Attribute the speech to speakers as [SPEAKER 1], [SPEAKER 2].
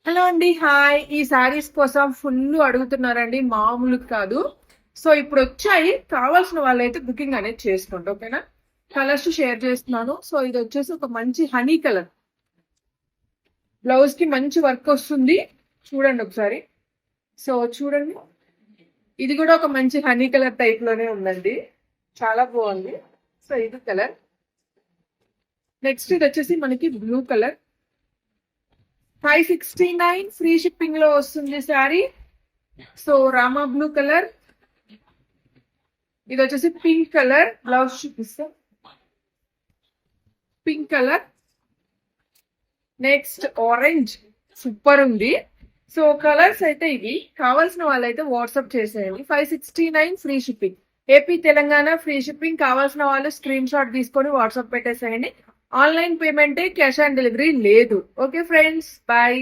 [SPEAKER 1] Hello అండి, hi. ఈ శారీస్ కోసం ఫుల్ అడుగుతున్నారండి, మామూలు కాదు. సో ఇప్పుడు వచ్చాయి, కావాల్సిన వాళ్ళైతే బుకింగ్ అనేది చేసుకోండి, ఓకేనా. కలర్స్ షేర్ చేస్తున్నాను. సో ఇది వచ్చేసి ఒక మంచి హనీ కలర్, బ్లౌజ్ కి మంచి వర్క్ వస్తుంది. చూడండి ఒకసారి. సో చూడండి, ఇది కూడా ఒక మంచి హనీ కలర్ టైప్ లోనే ఉందండి, చాలా బాగుంది. సో ఇది కలర్. నెక్స్ట్ ఇది వచ్చేసి మనకి బ్లూ కలర్, 569 ఫ్రీ షిప్పింగ్ లో వస్తుంది sari. So Rama blue colour. ఇది వచ్చేసి పింక్ కలర్, బ్లౌజ్ చూపిస్తాం. Pink colour. Next orange, super ఉంది. సో కలర్స్ అయితే ఇవి. కావాల్సిన వాళ్ళైతే వాట్సాప్ చేసేయండి. 569 free shipping, AP Telangana free shipping. కావాల్సిన వాళ్ళు స్క్రీన్ షాట్ తీసుకొని వాట్సాప్ పెట్టేసేయండి. ఆన్లైన్ పేమెంటే, క్యాష్ ఆన్ డెలివరీ లేదు. Okay friends, bye.